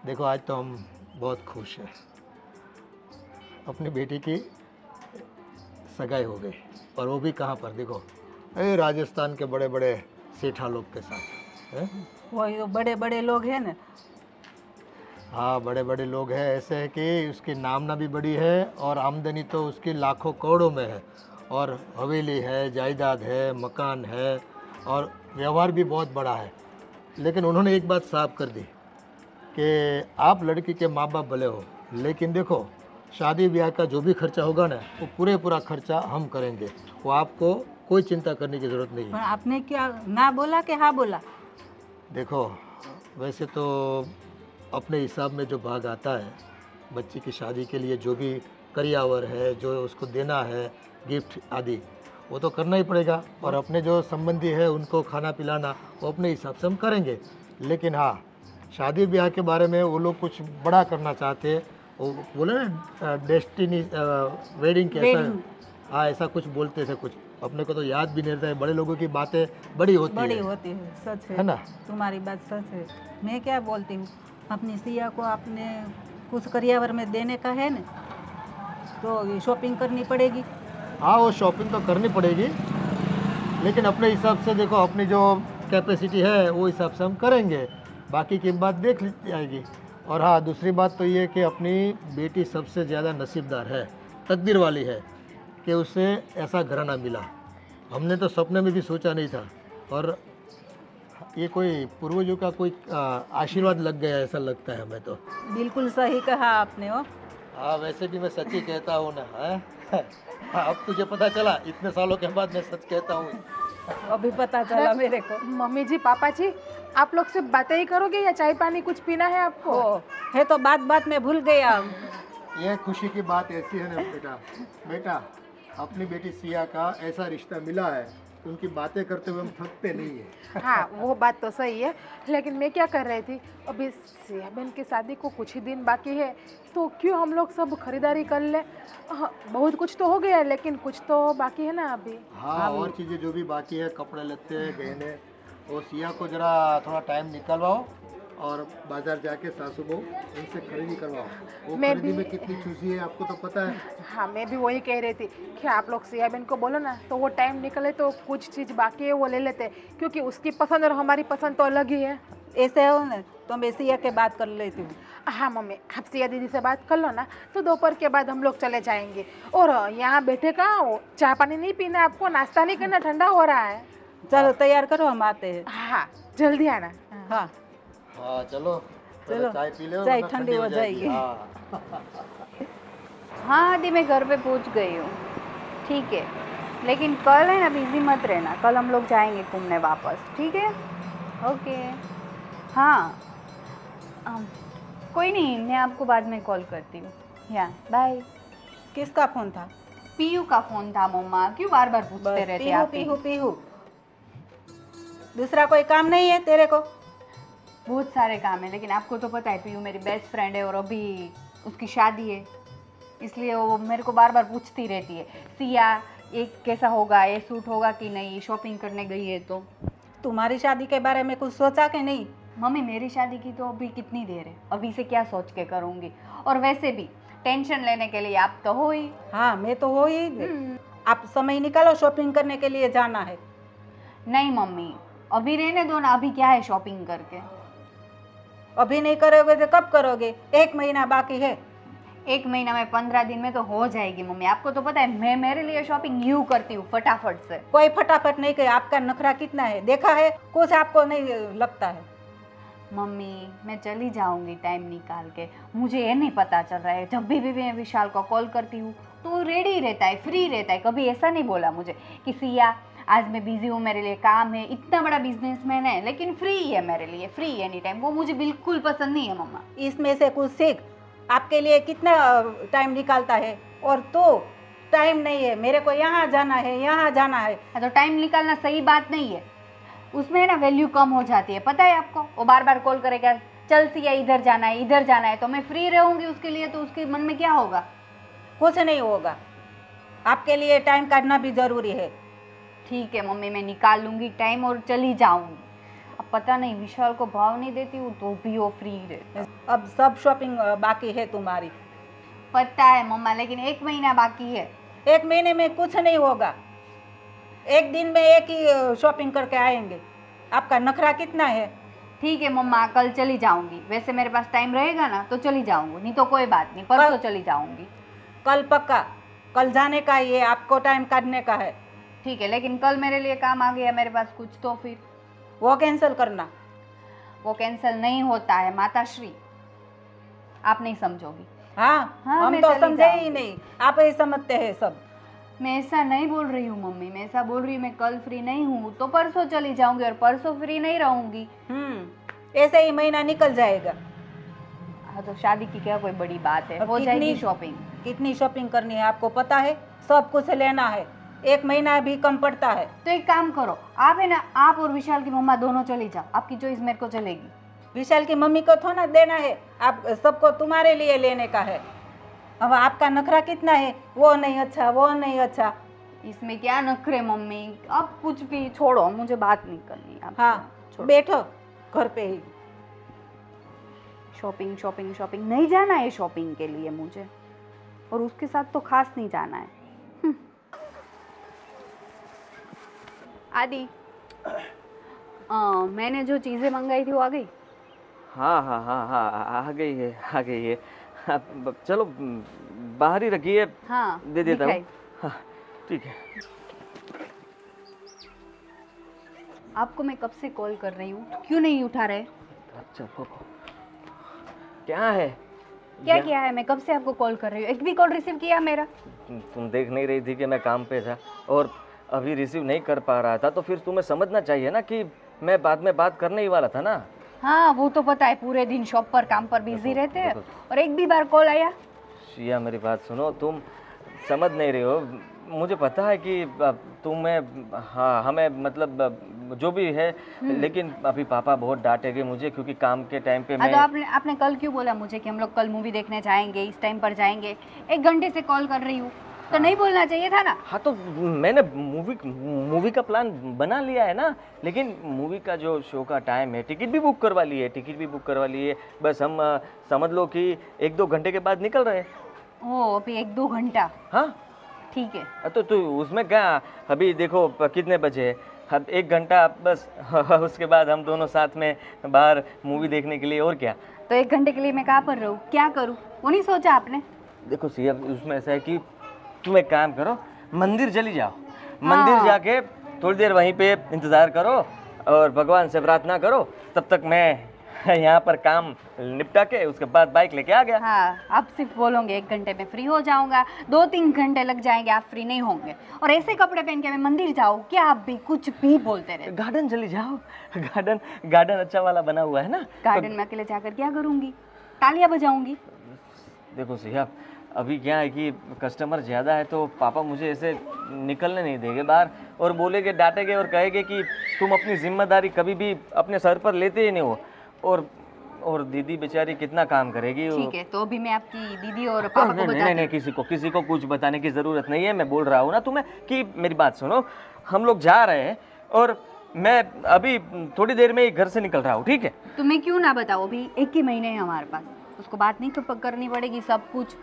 देखो आज तो हम बहुत खुश हैं, अपनी बेटी की सगाई हो गई और वो भी कहाँ पर, देखो राजस्थान के बड़े बड़े सेठा लोग के साथ है। वही तो बड़े बड़े लोग हैं ना। हाँ बड़े बड़े लोग हैं, ऐसे है कि उसकी नामना भी बड़ी है और आमदनी तो उसकी लाखों करोड़ों में है और हवेली है, जायदाद है, मकान है और व्यवहार भी बहुत बड़ा है। लेकिन उन्होंने एक बात साफ कर दी कि आप लड़की के माँ बाप भले हो, लेकिन देखो शादी ब्याह का जो भी खर्चा होगा ना वो पूरा खर्चा हम करेंगे, वो आपको कोई चिंता करने की ज़रूरत नहीं पर है। आपने क्या ना बोला कि हाँ बोला? देखो वैसे तो अपने हिसाब में जो भाग आता है बच्ची की शादी के लिए, जो भी करियावर है, जो उसको देना है, गिफ्ट आदि, वो तो करना ही पड़ेगा और अपने जो संबंधी है उनको खाना पिलाना वो अपने हिसाब से हम करेंगे। लेकिन हाँ, शादी ब्याह के बारे में वो लोग कुछ बड़ा करना चाहते हैं, वो बोले ना डेस्टिनी वेडिंग कैसा है, वेडिंग हाँ ऐसा कुछ बोलते थे कुछ, अपने को तो याद भी नहीं रहता है। बड़े लोगों की बातें बड़ी होती बड़ी है होती है, सच है ना। तुम्हारी बात सच है। मैं क्या बोलती हूँ, अपनी सिया को आपने कुछ करियावर में देने का है ना, तो शॉपिंग करनी पड़ेगी। हाँ वो शॉपिंग तो करनी पड़ेगी, लेकिन अपने हिसाब से देखो, अपनी जो कैपेसिटी है वो हिसाब से हम करेंगे, बाकी की बात देख ली जाएगी। और हाँ दूसरी बात तो ये कि अपनी बेटी सबसे ज़्यादा नसीबदार है, तकदीर वाली है कि उसे ऐसा घराना मिला। हमने तो सपने में भी सोचा नहीं था और ये कोई पूर्वजों का कोई आशीर्वाद लग गया ऐसा लगता है हमें तो। बिल्कुल सही कहा आपने। हो हाँ वैसे भी मैं सच ही कहता हूँ ना है। हाँ अब तुझे पता चला, इतने सालों के बाद मैं सच कहता हूँ। अभी पता चला मेरे को। मम्मी जी, पापा जी, आप लोग सिर्फ बातें ही करोगे या चाय पानी कुछ पीना है आपको? ओ है तो बात बात में भूल गया। ये खुशी की बात ऐसी है ना बेटा, बेटा अपनी बेटी सिया का ऐसा रिश्ता मिला है, उनकी बातें करते हुए हम थकते नहीं है। हाँ, वो बात तो सही है, लेकिन मैं क्या कर रही थी, अभी सिया बहन की शादी को कुछ ही दिन बाकी है, तो क्यों हम लोग सब खरीदारी कर ले। हाँ, बहुत कुछ तो हो गया है, लेकिन कुछ तो बाकी है ना अभी। हाँ और चीज़ें जो भी बाकी है, कपड़े लत्ते गहने, वो सिया को जरा थोड़ा टाइम निकलवाओ और बाजार जाके सासू बहू उनसे खरीदी करवाओ। वो मैं खरीदी भी- में कितनी चूसी है आपको तो पता है। हाँ, मैं भी वही कह रही थी कि आप लोग सिया बहन को बोलो ना, तो वो टाइम निकले तो कुछ चीज़ बाकी है वो ले लेते, क्योंकि उसकी पसंद और हमारी पसंद तो अलग ही है। ऐसे हो ना तो मैं सिया के बात कर लेती हूँ। हाँ मम्मी, आप सिया दीदी से बात कर लो ना, तो दोपहर के बाद हम लोग चले जाएंगे। और यहाँ बैठे कहाँ हो, चाय पानी नहीं पीना आपको, नाश्ता नहीं करना, ठंडा हो रहा है। चलो तैयार करो, हम आते हैं। हाँ, जल्दी आना। हाँ हाँ चलो पहले चलो, चाय पी लो, चाय वरना ठंडी हो जाएगी। हाँ हाँ आदि, मैं घर पे पहुंच गई हूँ। ठीक है, लेकिन कल है ना बिजी मत रहना, कल हम लोग जाएंगे घूमने वापस, ठीक है? ओके। हाँ कोई नहीं, मैं आपको बाद में कॉल करती हूँ। या बाय। किसका फोन था? पीयू का फोन था मम्मा, क्यों बार बार पूछते बस रहते पीहू आप? पीहू पीहू, दूसरा कोई काम नहीं है तेरे को? बहुत सारे काम है, लेकिन आपको तो पता है पीयू मेरी बेस्ट फ्रेंड है और अभी उसकी शादी है, इसलिए वो मेरे को बार बार पूछती रहती है, सिया ये कैसा होगा, ये सूट होगा कि नहीं, शॉपिंग करने गई है तो। तुम्हारी शादी के बारे में कुछ सोचा कि नहीं? मम्मी मेरी शादी की तो अभी कितनी देर है, अभी से क्या सोच के करूँगी, और वैसे भी टेंशन लेने के लिए आप तो हो ही। हाँ मैं तो हो ही। आप समय निकालो, शॉपिंग करने के लिए जाना है। नहीं मम्मी, अभी रहने दो ना, अभी क्या है शॉपिंग करके। अभी नहीं करोगे तो कब करोगे? 1 महीना बाकी है। 1 महीना में 15 दिन में तो हो जाएगी मम्मी, आपको तो पता है मैं मेरे लिए शॉपिंग यूँ करती हूँ फटाफट से। कोई फटाफट नहीं करे, आपका नखरा कितना है देखा है, कुछ आपको नहीं लगता है। मम्मी मैं चली जाऊंगी टाइम निकाल के, मुझे ये नहीं पता चल रहा है, जब भी मैं विशाल को कॉल करती हूँ तो वो रेडी रहता है, फ्री रहता है, कभी ऐसा नहीं बोला मुझे कि सिया आज मैं बिजी हूँ, मेरे लिए काम है, इतना बड़ा बिजनेसमैन है लेकिन फ्री है मेरे लिए, फ्री एनी टाइम, वो मुझे बिल्कुल पसंद नहीं है मम्मा। इसमें से कुछ सीख, आपके लिए कितना टाइम निकालता है और तो टाइम नहीं है, मेरे को यहाँ जाना है, यहाँ जाना है। तो टाइम निकालना सही बात नहीं है, उसमें है ना वैल्यू कम हो जाती है, पता है आपको? वो बार बार कॉल करेगा, चल सिया इधर जाना है, इधर जाना है, तो मैं फ्री रहूँगी उसके लिए, तो उसके मन में क्या होगा? कुछ नहीं होगा, आपके लिए टाइम काटना भी ज़रूरी है। ठीक है मम्मी, मैं निकाल लूँगी टाइम और चली जाऊँगी। अब पता नहीं विशाल को भाव नहीं देती हूँ तो भी वो फ्री रहता। अब सब शॉपिंग बाकी है तुम्हारी। पता है मम्मा, लेकिन 1 महीना बाकी है। 1 महीने में कुछ नहीं होगा, एक दिन में एक ही शॉपिंग करके आएंगे। आपका नखरा कितना है। ठीक है मम्मा, कल चली जाऊंगी। वैसे मेरे पास टाइम रहेगा ना तो चली जाऊंगी, नहीं तो कोई बात नहीं, परसों चली जाऊंगी। कल पक्का, कल जाने का ही है, आपको टाइम काटने का है। ठीक है, लेकिन कल मेरे लिए काम आ गया मेरे पास कुछ तो फिर वो कैंसिल करना। वो कैंसिल नहीं होता है माताश्री, आप नहीं समझोगी। हाँ, हाँ, हम मैं तो चली समझे ही जाऊंगी। नहीं, आप ही समझते हैं सब। मैं ऐसा नहीं बोल रही हूँ मम्मी, मैं ऐसा बोल रही हूँ मैं कल फ्री नहीं हूँ तो परसों चली जाऊंगी और परसों फ्री नहीं रहूंगी। ऐसे ही महीना निकल जाएगा। हाँ तो शादी की क्या कोई बड़ी बात है, अब हो जाएगी शॉपिंग। कितनी शॉपिंग करनी है आपको पता है, सब कुछ लेना है, 1 महीना भी कम पड़ता है। तो एक काम करो, आप है ना, आप और विशाल की मम्मा दोनों चली जाओ, आपकी चॉइस मेरे को चलेगी। विशाल की मम्मी को थोड़ा देना है, आप सबको तुम्हारे लिए लेने का है। अब आपका नखरा कितना है, वो नहीं अच्छा, वो नहीं अच्छा। इसमें क्या नखरे मम्मी, अब कुछ भी छोड़ो, मुझे बात नहीं करनी आप। हाँ, बैठो घर पे ही। शॉपिंग शॉपिंग शॉपिंग, नहीं जाना है शॉपिंग के लिए मुझे, और उसके साथ तो खास नहीं जाना है। आदि, मैंने जो चीज़ें मंगाई थी वो आ गई? हाँ हाँ हाँ हाँ, आ गई है, आ गई है। चलो बाहर ही रखिए, हाँ, दे देता हूँ। दिखाई। हाँ, ठीक है। आपको मैं कब से कॉल कर रही हूँ, क्यों नहीं उठा रहे? अच्छा क्या है? क्या है, मैं कब से आपको कॉल कर रही हूँ, एक भी कॉल रिसीव किया मेरा? तुम देख नहीं रही थी कि मैं काम पे था और अभी रिसीव नहीं कर पा रहा था, तो फिर तुम्हें समझना चाहिए ना कि मैं बाद में बात करने ही वाला था ना। हाँ वो तो पता है, पूरे दिन शॉप पर काम पर बिजी रहते हैं, और एक भी बार कॉल आया? शिया मेरी बात सुनो, तुम समझ नहीं रही हो। मुझे पता है कि तुम्हें, हाँ हमें मतलब जो भी है, लेकिन अभी पापा बहुत डांटेंगे मुझे क्योंकि काम के टाइम पे मैं। तो आपने कल क्यों बोला मुझे कि हम लोग कल मूवी देखने जाएंगे, इस टाइम पर जाएंगे? 1 घंटे से कॉल कर रही हूँ, तो नहीं बोलना चाहिए था ना? हाँ तो मैंने मूवी का प्लान बना लिया है ना, लेकिन मूवी का जो शो का टाइम है, टिकट भी बुक करवा ली है, बस हम समझ लो कि 1-2 घंटे के बाद निकल रहे हैं। ओ, अभी 1-2 घंटा? हाँ ठीक है। तो उसमें क्या, अभी देखो कितने बजे है, अब 1 घंटा बस। उसके बाद हम दोनों साथ में बाहर मूवी देखने के लिए, और क्या। तो 1 घंटे के लिए मैं कहाँ पर रहूँ, क्या करूँ, वो नहीं सोचा आपने? देखो सिया, उसमें ऐसा है कि तुम एक काम करो, मंदिर चली जाओ। मंदिर जाके थोड़ी देर वहीं पे इंतज़ार करो और भगवान से प्रार्थना करो, तब तक मैं यहाँ पर काम निपटा के उसके बाद बाइक लेके आ गया। हाँ, आप सिर्फ बोलोगे 1 घंटे में फ्री हो जाऊंगा, 2-3 घंटे लग जाएंगे, आप फ्री नहीं होंगे, और ऐसे कपड़े पहन के मैं मंदिर जाऊँ क्या? आप भी कुछ भी बोलते रहे। गार्डन चली जाओ, गार्डन अच्छा वाला बना हुआ है ना। गार्डन में अकेले जाकर क्या करूँगी, तालियां बजाऊंगी? देखो सिया, अभी क्या है कि कस्टमर ज़्यादा है तो पापा मुझे ऐसे निकलने नहीं देंगे बाहर, और बोलेंगे, डांटेंगे और कहेंगे कि तुम अपनी जिम्मेदारी कभी भी अपने सर पर लेते ही नहीं हो, और दीदी बेचारी कितना काम करेगी। ठीक है, तो अभी मैं आपकी दीदी और पापा को बता नहीं, किसी को कुछ बताने की ज़रूरत नहीं है। मैं बोल रहा हूँ ना तुम्हें कि मेरी बात सुनो, हम लोग जा रहे हैं और मैं अभी थोड़ी देर में ही घर से निकल रहा हूँ, ठीक है? तो मैं क्यों ना बताओ, अभी 1 ही महीने है हमारे पास, उसको बात नहीं करनी पड़ेगी सब कुछ।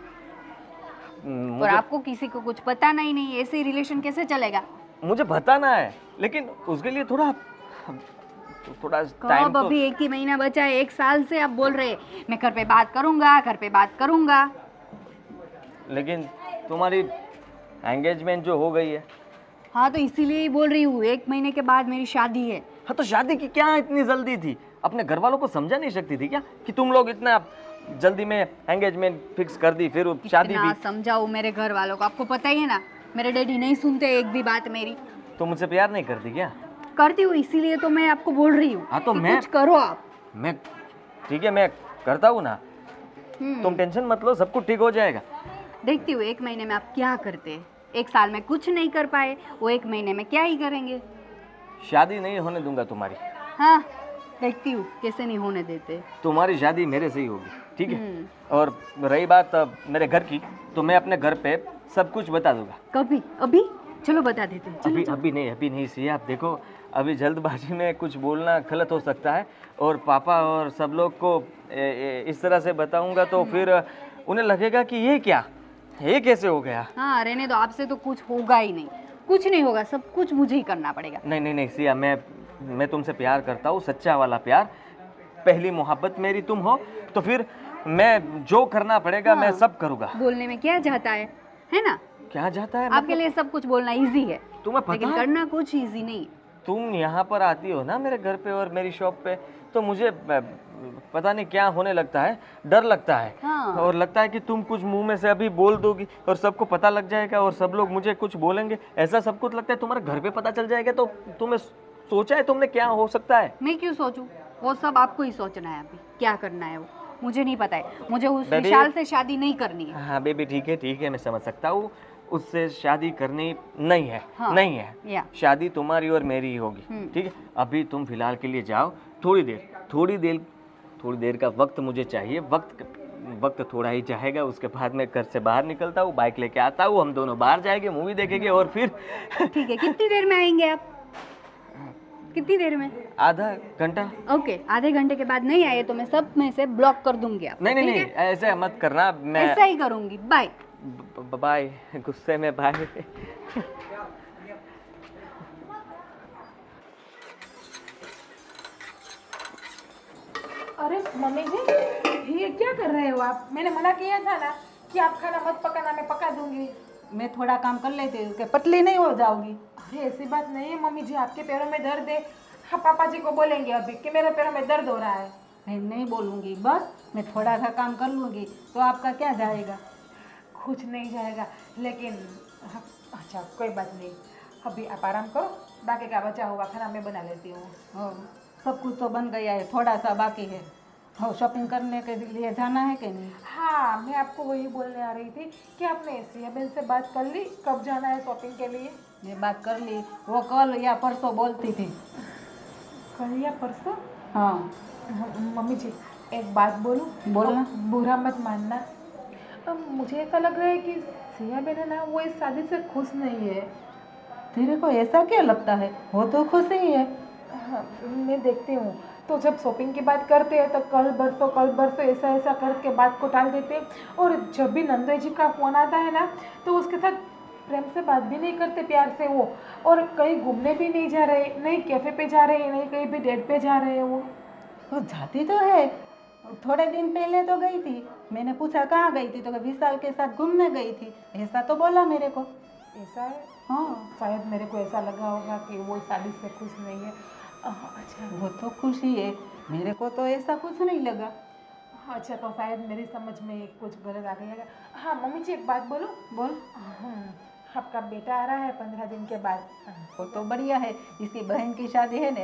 और आपको किसी को कुछ पता नहीं, ऐसे ही रिलेशन कैसे चलेगा? मुझे बताना है, लेकिन उसके लिए थोड़ा टाइम कब? अभी 1 ही महीना बचा है, 1 साल से आप बोल रहे मैं घर पे बात करूंगा। लेकिन तुम्हारी एंगेजमेंट जो हो गई है। हाँ तो इसीलिए ही बोल रही हूँ, 1 महीने के बाद मेरी शादी है। हाँ तो शादी की क्या इतनी जल्दी थी? अपने घर वालों को समझा नहीं सकती थी क्या कि तुम लोग इतना जल्दी में एंगेजमेंट फिक्स कर दी, फिर शादी भी? समझाऊँ मेरे घर वालों को? आपको पता ही है ना, मेरे डैडी नहीं सुनते एक भी बात मेरी। तो मुझसे प्यार नहीं करती क्या? करती हूँ, इसीलिए तो मैं आपको बोल रही हूँ। हाँ तो मैं कुछ करो आप। मैं ठीक है, मैं करता हूँ ना, तुम टेंशन मत लो, सब कुछ ठीक हो जाएगा। देखती हूँ 1 महीने में आप क्या करते हैं। 1 साल में कुछ नहीं कर पाए, वो 1 महीने में क्या ही करेंगे। शादी नहीं होने दूंगा तुम्हारी। हाँ देखती हूँ कैसे नहीं होने देते। तुम्हारी शादी मेरे से ही होगी, ठीक है? और रही बात मेरे घर की, तो मैं अपने घर पे सब कुछ बता दूंगा। कभी? अभी? चलो बता देते हैं। अभी नहीं सिया, आप देखो अभी जल्दबाजी में कुछ बोलना गलत हो सकता है, और पापा और सब लोग को इस तरह से बताऊंगा तो फिर उन्हें लगेगा कि ये कैसे हो गया। हाँ रहने दो, आपसे तो कुछ होगा ही नहीं, कुछ नहीं होगा, सब कुछ मुझे ही करना पड़ेगा। नहीं नहीं नहीं सिया, मैं तुमसे प्यार करता हूँ, सच्चा वाला प्यार। पहली मोहब्बत मेरी तुम हो, तो फिर मैं जो करना पड़ेगा मैं सब करूँगा। बोलने में क्या जाता है ना? क्या जाता है? आपके लिए सब कुछ बोलना इजी है, तुम्हें पता लेकिन है? करना कुछ इजी नहीं है। तुम यहाँ पर आती हो ना मेरे घर पे और मेरी शॉप पे, तो मुझे पता नहीं क्या होने लगता है, डर लगता है। हाँ। और लगता है कि तुम कुछ मुंह में से अभी बोल दोगी और सबको पता लग जाएगा और सब लोग मुझे कुछ बोलेंगे, ऐसा सब कुछ लगता है। तुम्हारे घर पे पता चल जाएगा तो तुम्हें सोचा है तुमने क्या हो सकता है? मैं क्यों सोचूं? वो सब आपको ही सोचना है, अभी क्या करना है वो मुझे नहीं पता है। मुझे उस बेबी- विशाल से शादी नहीं करनी है। हाँ बेबी ठीक है, मैं समझ सकता हूँ, उससे शादी करनी नहीं है। हाँ। नहीं है, या शादी तुम्हारी और मेरी ही होगी। ठीक है, अभी तुम फिलहाल के लिए जाओ, थोड़ी देर का वक्त मुझे चाहिए। वक्त थोड़ा ही जाएगा, उसके बाद मैं घर से बाहर निकलता हूँ, बाइक लेके आता हूँ, हम दोनों बाहर जाएंगे, मूवी देखेंगे और फिर ठीक है, कितनी देर में आएंगे आप? कितनी देर में? आधा घंटा। ओके, आधे घंटे के बाद नहीं आए तो मैं सब में से ब्लॉक कर दूंगी आपको। नहीं नहीं ठीक नहीं, है? ऐसे मत करना। मैं ऐसा ही करूंगी। बाय। बाय, गुस्से में बाय। अरे मम्मी जी, ये क्या कर रहे हो आप? मैंने मना किया था ना कि आप खाना मत पकाना, मैं पका दूंगी। मैं थोड़ा काम कर लेती हूँ कि पतली नहीं हो जाओगी। अरे ऐसी बात नहीं है मम्मी जी, आपके पैरों में दर्द है। हाँ, पापा जी को बोलेंगे अभी कि मेरे पैरों में दर्द हो रहा है। मैं नहीं बोलूँगी, बस मैं थोड़ा सा काम कर लूँगी तो आपका क्या जाएगा। कुछ नहीं जाएगा, लेकिन हाँ, अच्छा कोई बात नहीं, अभी आप आराम करो, बाकी का बचा हुआ खाना मैं बना लेती हूँ। हाँ, सब कुछ तो बन गया है, थोड़ा सा बाकी है। हाँ, शॉपिंग करने के लिए जाना है कि नहीं? हाँ, मैं आपको वही बोलने आ रही थी कि आपने सिया बहन से बात कर ली, कब जाना है शॉपिंग के लिए? मैं बात कर ली, वो कल या परसों बोलती थी। कल या परसों? हाँ मम्मी जी एक बात बोलूं? बोलना। अब बुरा मत मानना, अब मुझे ऐसा लग रहा है कि सिया बहन है ना, वो इस शादी से खुश नहीं है। तेरे को ऐसा क्या लगता है? वो तो खुश ही है। हाँ, मैं देखती हूँ, तो जब शॉपिंग की बात करते हैं तो कल बरसों ऐसा करके बात को टाल देते हैं, और जब भी नंदोई जी का फ़ोन आता है ना तो उसके साथ प्रेम से बात भी नहीं करते, प्यार से वो, और कहीं घूमने भी नहीं जा रहे, नहीं कैफ़े पे जा रहे हैं, नहीं कहीं भी डेट पे जा रहे हैं वो जाती तो है, थोड़े दिन पहले तो गई थी। मैंने पूछा कहाँ गई थी, तो विशाल के साथ घूमने गई थी, ऐसा तो बोला मेरे को। ऐसा है? हाँ, शायद मेरे को ऐसा लगा होगा कि वो शादी से खुश नहीं है। अच्छा वो तो खुशी है, मेरे को तो ऐसा कुछ नहीं लगा। अच्छा, तो शायद मेरी समझ में कुछ गलत आ गया है। हाँ मम्मी जी एक बात बोलूं? बोल। आपका बेटा आ रहा है 15 दिन के बाद। वो तो बढ़िया है, इसकी बहन की शादी है ना,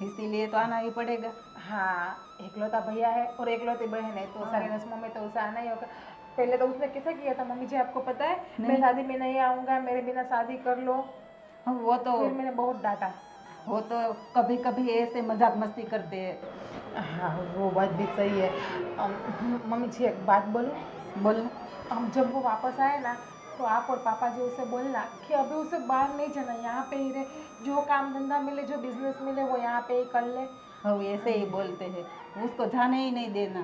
इसीलिए तो आना ही पड़ेगा। हाँ, एकलौता भैया है और एकलौती बहन है, तो सारी रस्मों में तो उसे आना ही होगा। पहले तो उसने कैसा किया था मम्मी जी आपको पता है? मैं शादी में नहीं आऊँगा, मेरे बिना शादी कर लो। वो तो फिर मैंने बहुत डांटा। वो तो कभी कभी ऐसे मजाक मस्ती करते हैं। हाँ वो बात भी सही है। मम्मी जी एक बात बोलूं? बोल। जब वो वापस आए ना तो आप और पापा जी उसे बोलना कि अभी उसे बाहर नहीं जाना, यहाँ पे ही रहे, जो काम धंधा मिले, जो बिजनेस मिले वो यहाँ पे ही कर ले। हाँ ऐसे ही बोलते हैं, उसको जाने ही नहीं देना।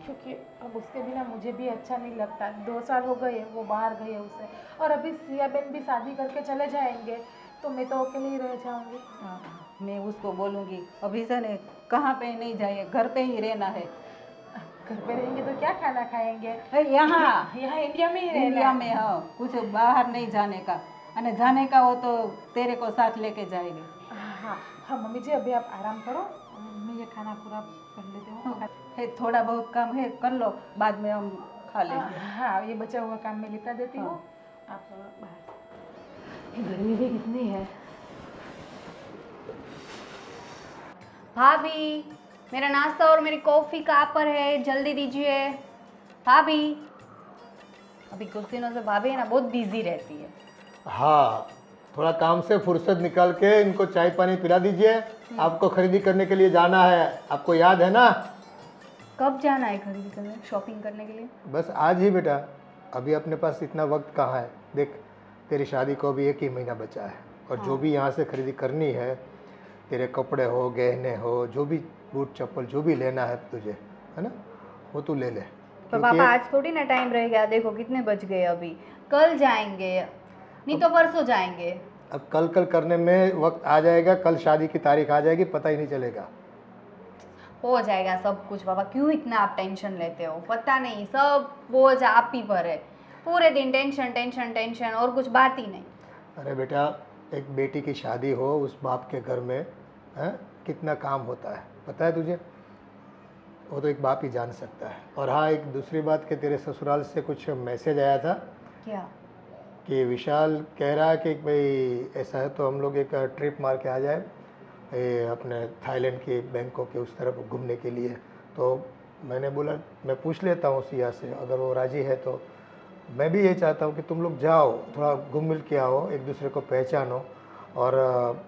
क्योंकि अब उसके बिना मुझे भी अच्छा नहीं लगता। 2 साल हो गए वो बाहर गए उसे, और अभी सिया बहन भी शादी करके चले जाएंगे तो मैं तो अकेले ही रह जाऊंगी। मैं उसको बोलूँगी अभी से ने कहाँ पे नहीं जाए, घर पे ही रहना है। घर पे रहेंगे तो क्या खाना खाएंगे? यहाँ यहाँ इंडिया में ही रहना इंडिया है। में हाँ, कुछ बाहर नहीं जाने का, अने जाने का वो तो तेरे को साथ लेके जाएंगे। हाँ हाँ मम्मी जी अभी आप आराम करो, मैं ये खाना पूरा कर लेती हूँ। है थोड़ा बहुत काम है, कर लो, बाद में हम खा लेंगे। हाँ ये बचा हुआ काम मैं निपटा देती हूँ। आप बाहर, ये गर्मी भी कितनी है। भाभी, मेरा नाश्ता और मेरी कॉफ़ी कहाँ पर है? जल्दी दीजिए भाभी। अभी कुछ दिनों से भाभी है ना बहुत बिजी रहती है। हाँ, थोड़ा काम से फुर्सत निकाल के इनको चाय पानी पिला दीजिए। आपको खरीदी करने के लिए जाना है, आपको याद है ना? कब जाना है खरीदी करने, शॉपिंग करने के लिए? बस आज ही बेटा, अभी अपने पास इतना वक्त कहाँ है। देख, तेरी शादी को अभी 1 ही महीना बचा है, और जो भी यहाँ से खरीदी करनी है तेरे कपड़े हो, गहने हो, जो भी बूट चप्पल जो भी लेना है तुझे, है ना, वो तू ले ले। पर पापा आज थोड़ी ना टाइम रहेगा, देखो कितने बज गए अभी, कल जाएंगे, नहीं तो परसों जाएंगे। अब कल कल करने में वक्त आ जाएगा, कल शादी की तारीख आ जाएगी, पता ही नहीं चलेगा। हो जाएगा सब कुछ पापा, क्यों इतना आप टेंशन लेते हो? पता नहीं, सब बोझ आप ही पर है, पूरे दिन टेंशन टेंशन टेंशन और कुछ बात ही नहीं। अरे बेटा, एक बेटी की शादी हो उस बाप के घर में, है, कितना काम होता है पता है तुझे? वो तो एक बाप ही जान सकता है। और हाँ, एक दूसरी बात कि तेरे ससुराल से कुछ मैसेज आया था क्या? कि विशाल कह रहा है कि भाई ऐसा है तो हम लोग एक ट्रिप मार के आ जाए अपने थाईलैंड की, बैंकॉक के उस तरफ घूमने के लिए। तो मैंने बोला मैं पूछ लेता हूँ सिया से, अगर वो राज़ी है तो मैं भी ये चाहता हूँ कि तुम लोग जाओ, थोड़ा घूम मिल के आओ, एक दूसरे को पहचानो, और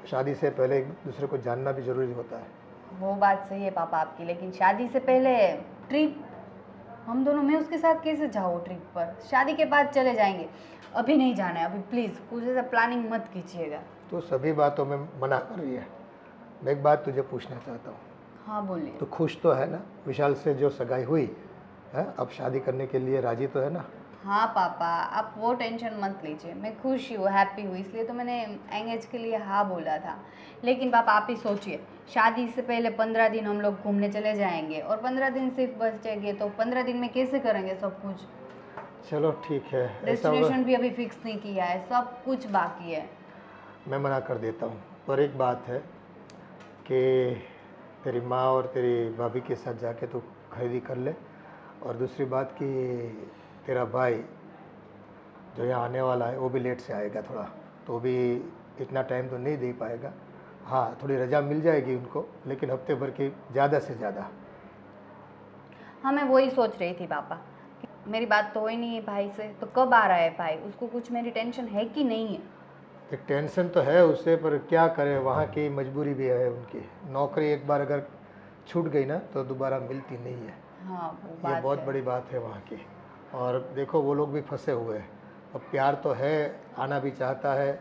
शादी से पहले एक दूसरे को जानना भी ज़रूरी होता है। वो बात सही है पापा आपकी, लेकिन शादी से पहले ट्रिप, हम दोनों, मैं उसके साथ कैसे जाऊँ ट्रिप पर? शादी के बाद चले जाएंगे, अभी नहीं जाना है, अभी प्लीज़ कुछ ऐसा प्लानिंग मत कीजिएगा। तो सभी बातों में मना कर रही है। मैं एक बात तुझे पूछना चाहता हूँ। हाँ बोलिए। तो खुश तो है ना विशाल से जो सगाई हुई है, अब शादी करने के लिए राजी तो है ना? हाँ पापा, आप वो टेंशन मत लीजिए, मैं खुश हूँ, हैप्पी हूँ, इसलिए तो मैंने एंगेज के लिए हाँ बोला था। लेकिन पापा आप ही सोचिए, शादी से पहले 15 दिन हम लोग घूमने चले जाएंगे और 15 दिन सिर्फ बचेंगे, तो 15 दिन में कैसे करेंगे सब कुछ? चलो ठीक है, ऐसा होगा। डेस्टिनेशन भी अभी फिक्स नहीं किया है, सब कुछ बाकी है। मैं मना कर देता हूँ, पर एक बात है कि तेरी माँ और तेरी भाभी के साथ जाके तू खरीदी कर ले। और दूसरी बात कि तेरा भाई जो यहाँ आने वाला है वो भी लेट से आएगा थोड़ा, तो भी इतना टाइम तो नहीं दे पाएगा। हाँ, थोड़ी रजा मिल जाएगी उनको, लेकिन हफ्ते भर की ज़्यादा से ज़्यादा। हाँ मैं वही सोच रही थी पापा, मेरी बात तो हुई नहीं है भाई से, तो कब आ रहा है भाई? उसको कुछ मेरी टेंशन है कि नहीं है? एक टेंशन तो है उसे, पर क्या करे, वहाँ की मजबूरी भी है उनकी। नौकरी एक बार अगर छूट गई ना तो दोबारा मिलती नहीं है। हाँ वो ये बात बहुत है। बड़ी बात है वहाँ की। और देखो वो लोग भी फंसे हुए हैं। अब प्यार तो है, आना भी चाहता है,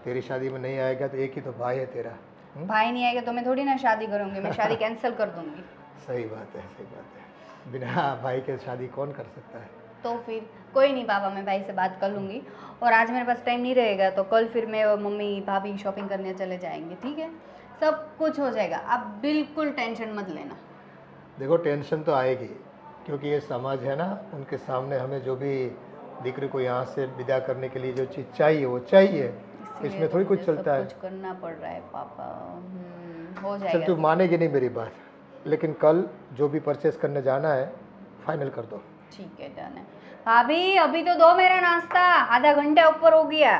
तेरी शादी में नहीं आएगा तो एक ही तो भाई है तेरा। भाई नहीं आएगा तो मैं थोड़ी ना शादी करूँगी, मैं शादी कैंसिल कर दूँगी। सही बात है, सही बात है। बिना भाई के शादी कौन कर सकता है? तो फिर कोई नहीं पापा, मैं भाई से बात कर लूँगी। और आज मेरे पास टाइम नहीं रहेगा तो कल फिर मैं और मम्मी भाभी शॉपिंग करने चले जाएंगे, ठीक है? सब कुछ हो जाएगा, आप बिल्कुल टेंशन मत लेना। देखो टेंशन तो आएगी, क्योंकि ये समाज है ना, उनके सामने हमें जो भी दीकरी को यहाँ से विदा करने के लिए जो चीज़ चाहिए वो चाहिए, इसमें थोड़ी कुछ चलता है। कुछ करना पड़ रहा है पापा। हो चल जाएगा। तू मानेगी नहीं मेरी बात, लेकिन कल जो भी परचेस करने जाना है फाइनल कर दो। ठीक है, डन है। भाभी अभी तो दो मेरा नाश्ता, आधा घंटे ऊपर हो गया।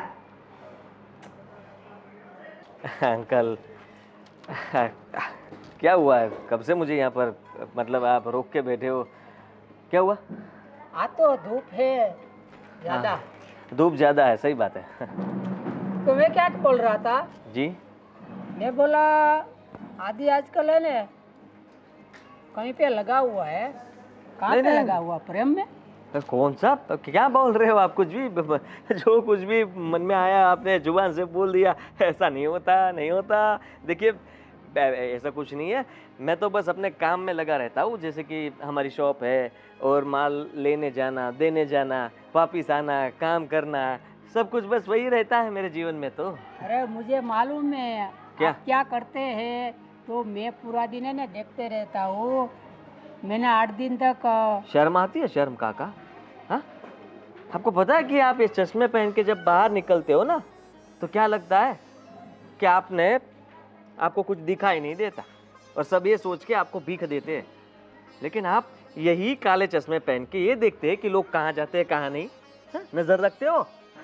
अंकल क्या हुआ है? कब से मुझे यहाँ पर, मतलब आप रोक के बैठे हो, क्या हुआ? आज तो धूप है ज़्यादा। हाँ, धूप ज़्यादा है, सही बात है। तो मैं क्या बोल रहा था, जी? मैं बोला आदि आजकल है ना कहीं पे लगा हुआ है, कहाँ नहीं, पे नहीं। लगा हुआ? प्रेम में? कौन सा? क्या बोल रहे हो आप? कुछ भी जो कुछ भी मन में आया आपने जुबान से बोल दिया। ऐसा नहीं होता, नहीं होता। देखिए ऐसा कुछ नहीं है, मैं तो बस अपने काम में लगा रहता हूँ। जैसे कि हमारी शॉप है और माल लेने जाना, देने जाना, वापिस आना, काम करना, सब कुछ बस वही रहता है मेरे जीवन में। तो अरे मुझे मालूम है क्या? आप क्या करते हैं, तो मैं पूरा दिन है ना देखते रहता हूँ। मैंने 8 दिन तक शर्म आती है? शर्म काका? हाँ, आपको पता है कि आप ये चश्मे पहन के जब बाहर निकलते हो ना तो क्या लगता है कि आपको कुछ दिखाई नहीं देता और सब ये सोच के आपको भीख देते हैं। लेकिन आप यही काले चश्मे पहन के ये देखते हैं कि लोग कहाँ जाते हैं कहाँ नहीं। हाँ? नजर रखते हो।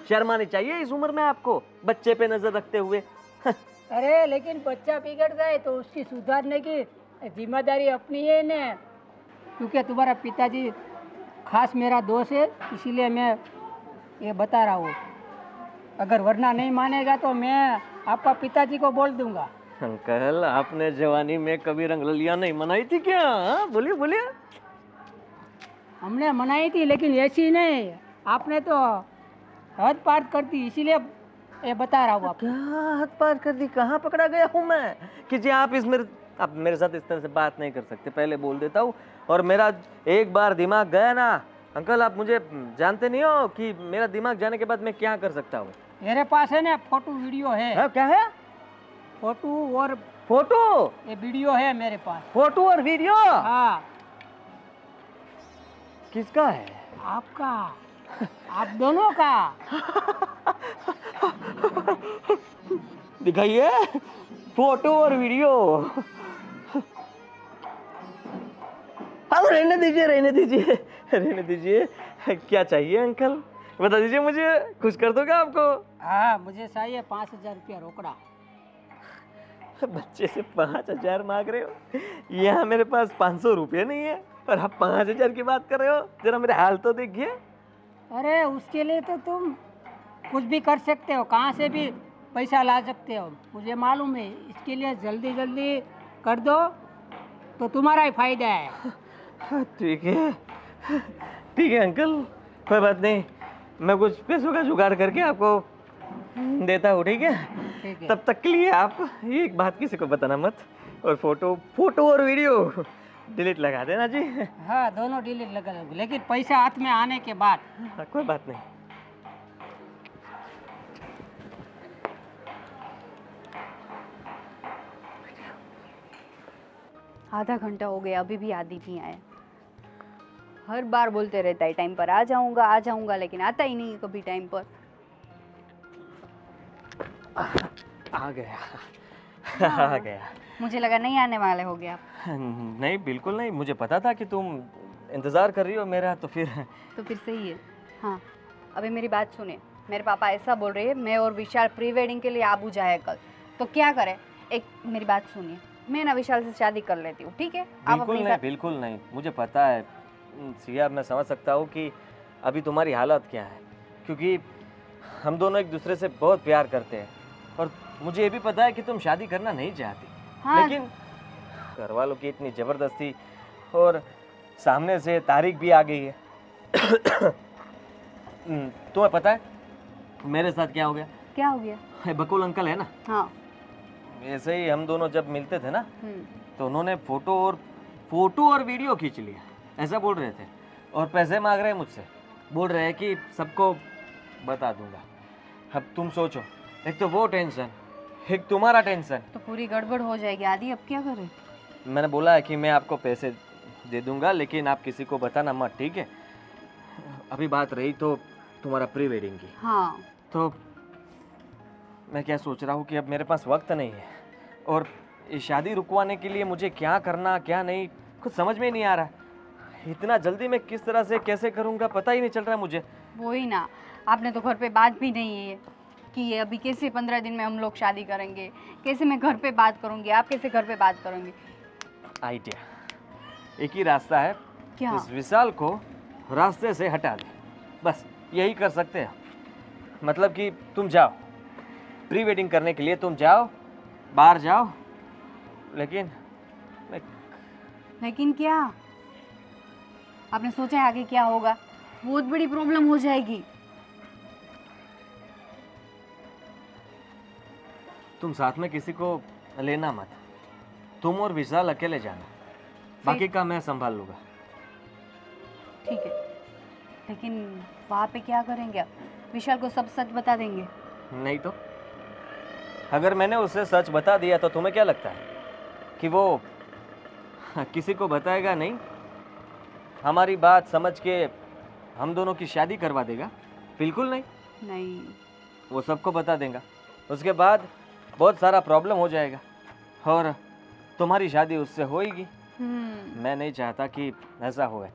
शर्म आनी चाहिए इस उम्र में आपको, बच्चे पे नजर रखते हुए। अरे लेकिन बच्चा बिगड़ जाए तो उसकी सुधारने की जिम्मेदारी अपनी है ना, क्योंकि तुम्हारा पिताजी खास मेरा दोस्त है, इसीलिए मैं ये बता रहा हूँ। अगर वरना नहीं मानेगा तो मैं आपका पिताजी को बोल दूंगा। अंकल, आपने जवानी में कभी रंगरलियां नहीं मनाई थी क्या? हाँ? बोलिए बोलिए। हमने मनाई थी, लेकिन ऐसी नहीं, आपने तो हद पार कर दी, इसीलिए ये बता रहा हूँ आपको। क्या हाथ पार कर दी, कहाँ पकड़ा गया हूँ मैं कि जी आप आप मेरे साथ इस तरह से बात नहीं कर सकते, पहले बोल देता हूँ। और मेरा एक बार दिमाग गया ना अंकल, आप मुझे जानते नहीं हो कि मेरा दिमाग जाने के बाद मैं क्या कर सकता हूँ। मेरे पास है ना फोटो वीडियो है। हाँ, क्या है? फोटो और फोटो? ये वीडियो है मेरे पास। फोटो और वीडियो? हाँ। किसका है? आपका, आप दोनों का। दिखाइए फोटो और वीडियो। अब रहने दीजिए, रहने दीजिए, रहने दीजिए। क्या चाहिए अंकल, बता दीजिए, मुझे खुश कर दोगे आपको? हाँ, मुझे चाहिए 5,000 रुपया रोकड़ा। बच्चे से 5,000 मांग रहे हो? यहाँ मेरे पास 500 रुपये नहीं है और आप 5,000 की बात कर रहे हो? जरा मेरे हाल तो देखिए। अरे उसके लिए तो तुम कुछ भी कर सकते हो, कहाँ से भी पैसा ला सकते हो, मुझे मालूम है। इसके लिए जल्दी जल्दी कर दो तो तुम्हारा ही फायदा है। ठीक है, ठीक है अंकल, कोई बात नहीं, मैं कुछ पैसों का जुगाड़ करके आपको देता हूँ, ठीक है? ठीक है। तब तक के लिए आप ये एक बात किसी को बताना मत, और फोटो और वीडियो डिलीट लगा देना जी। हाँ, दोनों डिलीट लगा दोगे, लेकिन पैसा हाथ में आने के बाद। हाँ, कोई बात नहीं। आधा घंटा हो गया, अभी भी आदि नहीं आया। हर बार बोलते रहता है टाइम पर आ जाऊंगा, लेकिन आता ही नहीं है कभी टाइम पर। आ गया, आ गया। मुझे लगा नहीं आने वाले हो गए आप। नहीं, बिल्कुल नहीं, मुझे पता था कि तुम इंतज़ार कर रही हो मेरा, तो फिर सही है। हाँ, अभी मेरी बात सुने। मेरे पापा ऐसा बोल रहे हैं, मैं और विशाल प्री वेडिंग के लिए आबू जाए कल, तो क्या करें? एक मेरी बात सुनिए, मैं ना विशाल से शादी कर लेती हूँ, ठीक है? आप बिल्कुल अपनी नहीं, बिल्कुल नहीं, मुझे पता है सिया, मैं समझ सकता हूँ कि अभी तुम्हारी हालत क्या है, क्योंकि हम दोनों एक दूसरे से बहुत प्यार करते हैं, और मुझे ये भी पता है कि तुम शादी करना नहीं चाहती। हाँ। लेकिन घर वालों की इतनी ज़बरदस्ती, और सामने से तारीख भी आ गई है। तुम्हें पता है मेरे साथ क्या हो गया? क्या हो गया? बकुल अंकल है ना, हाँ। ऐसे ही हम दोनों जब मिलते थे ना, तो उन्होंने फोटो और वीडियो खींच लिया, ऐसा बोल रहे थे, और पैसे मांग रहे हैं मुझसे, बोल रहे हैं कि सबको बता दूंगा। अब तुम सोचो, एक तो वो टेंशन, एक तुम्हारा टेंशन, तो पूरी गड़बड़ हो जाएगी आदि, अब क्या करें? मैंने बोला है कि मैं आपको पैसे दे दूंगा, लेकिन आप किसी को बताना मत, ठीक है? अभी बात रही तो तुम्हारा प्री वेडिंग की, हाँ। तो मैं क्या सोच रहा हूँ कि अब मेरे पास वक्त नहीं है, और ये शादी रुकवाने के लिए मुझे क्या करना क्या नहीं कुछ समझ में नहीं आ रहा है। इतना जल्दी मैं किस तरह से कैसे करूँगा पता ही नहीं चल रहा है मुझे। वही ना, आपने तो घर पे बात भी नहीं है कि ये अभी कैसे 15 दिन में हम लोग शादी करेंगे, कैसे मैं घर पे बात करूँगी, आप कैसे घर पे बात करोगे? आइडिया, एक ही रास्ता है, क्या? इस विशाल को रास्ते से हटा दे, बस यही कर सकते हैं। मतलब कि तुम जाओ प्री वेडिंग करने के लिए, तुम जाओ बाहर जाओ, लेकिन लेकिन क्या? आपने सोचा है आगे क्या होगा? बहुत बड़ी प्रॉब्लम हो जाएगी। तुम साथ में किसी को लेना मत, तुम और विशाल अकेले जाना, बाकी का मैं संभाल लूँगा। ठीक है, लेकिन वहाँ पे क्या करेंगे आप? विशाल को सब सच बता देंगे? नहीं तो अगर मैंने उसे सच बता दिया तो तुम्हें क्या लगता है कि वो किसी को बताएगा नहीं? हमारी बात समझ के हम दोनों की शादी करवा देगा? बिल्कुल नहीं। नहीं। वो सबको बता देगा, उसके बाद बहुत सारा प्रॉब्लम हो जाएगा और तुम्हारी शादी उससे होएगी। मैं नहीं चाहता कि ऐसा होए,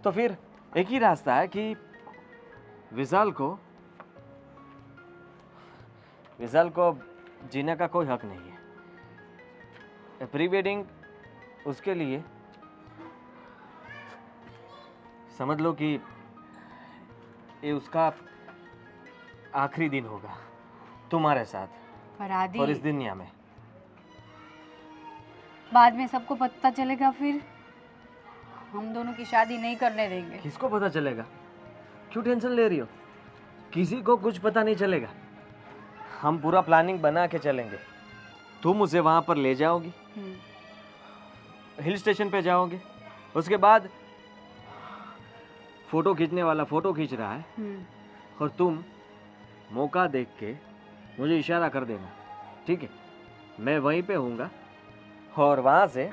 तो फिर एक ही रास्ता है कि विशाल को जीने का कोई हक नहीं है। प्री वेडिंग उसके लिए समझ लो कि ये उसका आखिरी दिन होगा तुम्हारे साथ पर आदि, और इस दुनिया में। बाद में सबको पता चलेगा, फिर हम दोनों की शादी नहीं करने देंगे। किसको पता चलेगा? क्यों टेंशन ले रही हो? किसी को कुछ पता नहीं चलेगा। हम पूरा प्लानिंग बना के चलेंगे। तुम उसे वहाँ पर ले जाओगी, हिल स्टेशन पे जाओगे, उसके बाद फोटो खींचने वाला फोटो खींच रहा है और तुम मौका देख के मुझे इशारा कर देना, ठीक है? मैं वहीं पे हूँगा और वहाँ से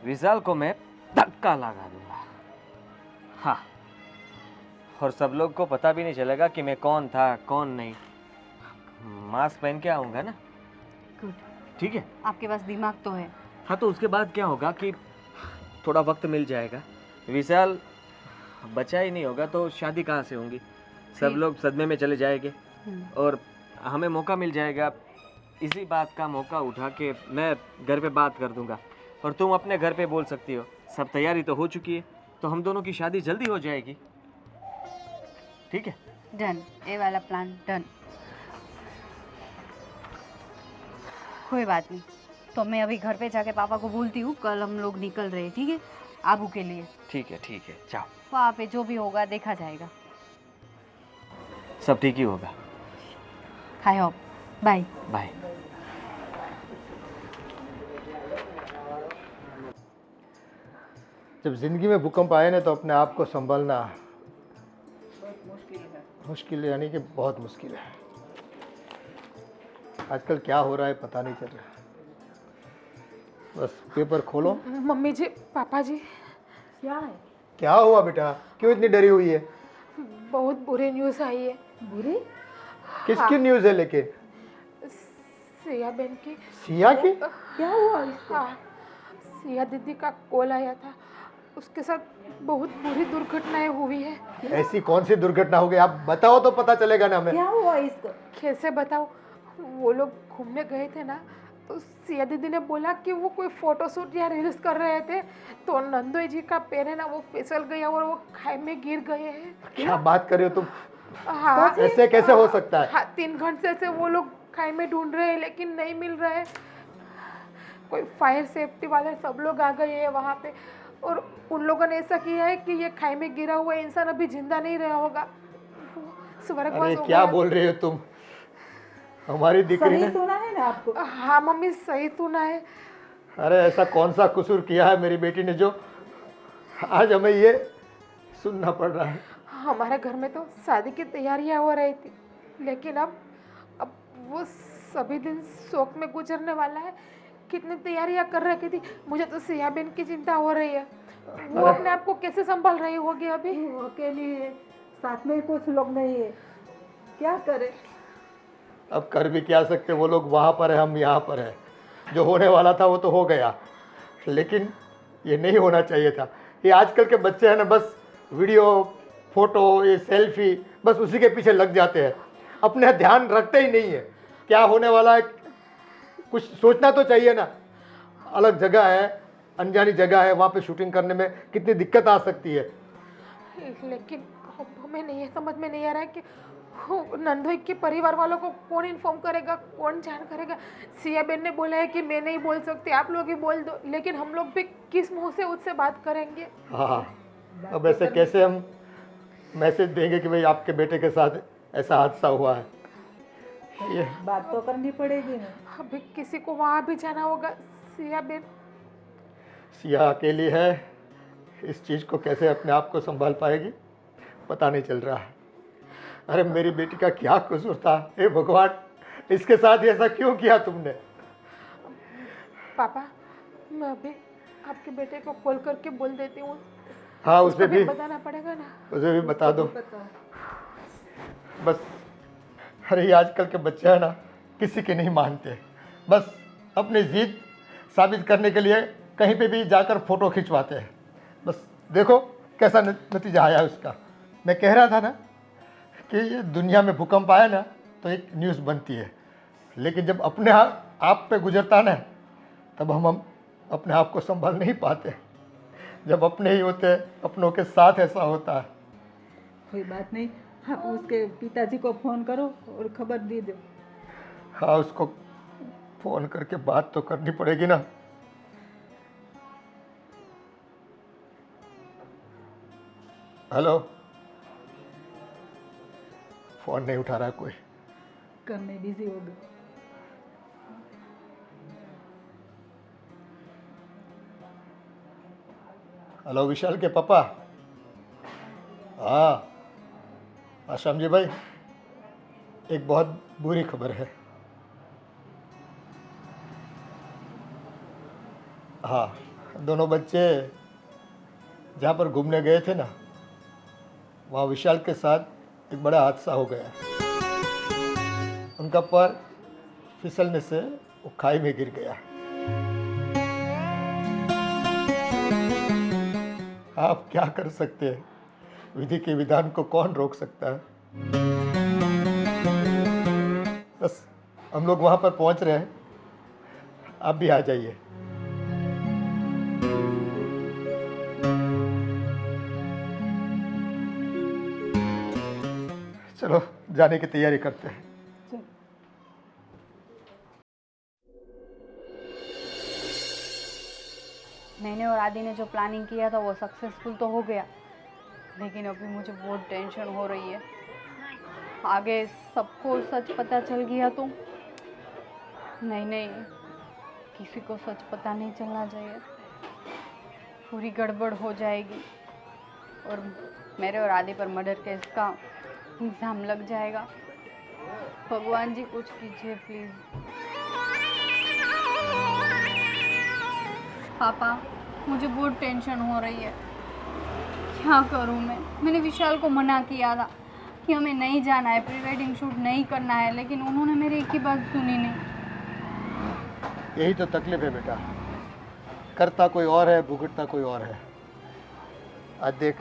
विशाल को मैं धक्का लगा दूंगा। हाँ, और सब लोग को पता भी नहीं चलेगा कि मैं कौन था कौन नहीं। मास्क पहन के आऊँगा ना, गुड, ठीक है? आपके पास दिमाग तो है। हाँ, तो उसके बाद क्या होगा कि थोड़ा वक्त मिल जाएगा, विशाल बचा ही नहीं होगा तो शादी कहाँ से होंगी, सब लोग सदमे में चले जाएंगे और हमें मौका मिल जाएगा। इसी बात का मौका उठा के मैं घर पे बात कर दूंगा और तुम अपने घर पे बोल सकती हो। सब तैयारी तो हो चुकी है, तो हम दोनों की शादी जल्दी हो जाएगी, ठीक है? डन, ये वाला प्लान डन। कोई बात नहीं, तो मैं अभी घर पे जाके पापा को बोलती हूँ कल हम लोग निकल रहे हैं, ठीक है? आबू के लिए। ठीक है, जाओ। वहाँ पे जो भी होगा देखा जाएगा। सब ठीक ही होगा। I hope. Bye bye. जब ज़िंदगी में भूकंप आए ना तो अपने आप को संभालना मुश्किल है, यानी कि बहुत मुश्किल है। आजकल क्या हो रहा है पता नहीं चल रहा। बस पेपर खोलो। मम्मी जी, पापा जी, क्या है? क्या हुआ बेटा, क्यों इतनी डरी हुई है? बहुत बुरी न्यूज़ आई है। बुरी? किसकी न्यूज़ है लेकिन? सिया बहन की। सिया की? क्या हुआ इसको? हाँ, सिया दीदी का कॉल आया था, उसके साथ बहुत बुरी दुर्घटनाएं हुई है। ऐसी कौन सी दुर्घटना हो गई, आप बताओ तो पता चलेगा ना हमें। क्या हुआ इसको? कैसे बताओ, वो लोग घूमने गए थे ना, तो सिया दीदी ने बोला कि वो कोई फोटोशूट या रील्स कर रहे थे, तो नंदोई जी का पैर है ना वो फिसल गया और वो खाई में गिर गए हैं। क्या बात कर रहे हो तुम? हाँ, ऐसे कैसे हो सकता है? हाँ, 3 घंटे से वो लोग खाई में ढूंढ रहे हैं लेकिन नहीं मिल रहे। कोई फायर सेफ्टी वाले सब लोग आ गए हैं वहाँ पे और उन लोगों ने ऐसा किया है कि ये खाई में गिरा हुआ इंसान अभी जिंदा नहीं रहा होगा, वो स्वर्गवास अरे हो क्या गया। बोल रहे हो तुम? हमारी दिकरी ने? सुना है ना आपको? हाँ मम्मी, सही सुना है। अरे ऐसा कौन सा कसूर किया है मेरी बेटी ने जो आज हमें ये सुनना पड़ रहा है? हमारे घर में तो शादी की तैयारियां हो रही थी, लेकिन अब वो सभी दिन शोक में गुजरने वाला है। कितनी तैयारियां कर रखी थी, मुझे तो सिया बहन की चिंता हो रही है। वो अपने आप को कैसे संभाल रही होगी अभी? वो अकेली है, साथ में कुछ लोग नहीं है, क्या करे? अब कर भी क्या सकते, वो लोग वहाँ पर है, हम यहाँ पर है। जो होने वाला था वो तो हो गया, लेकिन ये नहीं होना चाहिए था। ये आजकल के बच्चे हैं ना, बस वीडियो फोटो ये सेल्फी बस उसी के पीछे लग जाते हैं, अपने ध्यान रखते ही नहीं है क्या होने वाला है। कुछ सोचना तो चाहिए ना। अलग जगह है, अनजानी जगह है, वहाँ पे शूटिंग करने में कितनी दिक्कत आ सकती है। लेकिन हमें नहीं समझ में नहीं आ रहा है कि नंदोई के परिवार वालों को कौन इन्फॉर्म करेगा, कौन जान करेगा। सिया बहन ने बोला है कि मैं नहीं बोल सकती, आप लोग ही बोल दो, लेकिन हम लोग भी किस मुंह से उससे बात करेंगे? हाँ, अब ऐसे कैसे हम मैसेज देंगे कि भाई आपके बेटे के साथ ऐसा हादसा हुआ है? ये बात तो करनी पड़ेगी ना। अभी किसी को वहाँ भी जाना होगा। सिया बहन, सिया अकेली है, इस चीज़ को कैसे अपने आप को संभाल पाएगी पता नहीं चल रहा है। अरे मेरी बेटी का क्या कसूर था, हे भगवान, इसके साथ ऐसा क्यों किया तुमने? पापा, मैं अभी आपके बेटे को कॉल करके बोल देती हूँ। हाँ, उसे भी बताना पड़ेगा ना। उसे भी बता दो बस। अरे ये आजकल के बच्चे हैं ना, किसी के नहीं मानते, बस अपनी जिद साबित करने के लिए कहीं पे भी जाकर फोटो खिंचवाते हैं। बस देखो कैसा नतीजा आया उसका। मैं कह रहा था ना कि ये दुनिया में भूकंप आया ना तो एक न्यूज़ बनती है, लेकिन जब अपने आप पे गुजरता ना तब हम अपने आप को संभाल नहीं पाते। जब अपने ही होते हैं, अपनों के साथ ऐसा होता है। कोई बात नहीं, आप उसके पिताजी को फ़ोन करो और खबर दे दो। हाँ, उसको फ़ोन करके बात तो करनी पड़ेगी ना। हेलो, फ़ोन नहीं उठा रहा कोई। काम में बिजी हो गए। हेलो विशाल के पापा। हाँ आश्रम जी भाई, एक बहुत बुरी खबर है। हाँ, दोनों बच्चे जहाँ पर घूमने गए थे ना, वहाँ विशाल के साथ एक बड़ा हादसा हो गया। उनका पैर फिसलने से वो खाई में गिर गया। आप क्या कर सकते हैं, विधि के विधान को कौन रोक सकता है। बस हम लोग वहाँ पर पहुँच रहे हैं, आप भी आ जाइए। चलो जाने की तैयारी करते हैं। मैंने और आदि ने जो प्लानिंग किया था वो सक्सेसफुल तो हो गया, लेकिन अभी मुझे बहुत टेंशन हो रही है। आगे सबको सच पता चल गया तो नहीं नहीं, किसी को सच पता नहीं चलना चाहिए, पूरी गड़बड़ हो जाएगी और मेरे और आदि पर मर्डर केस का इल्ज़ाम लग जाएगा। भगवान जी कुछ कीजिए प्लीज़। पापा मुझे बहुत टेंशन हो रही है, क्या करूं मैं। मैंने विशाल को मना किया था कि हमें नहीं जाना है, प्री वेडिंग शूट नहीं करना है, लेकिन उन्होंने मेरी एक ही बात सुनी नहीं। यही तो तकलीफ है बेटा, करता कोई और है, भुगतता कोई और है। आज देख,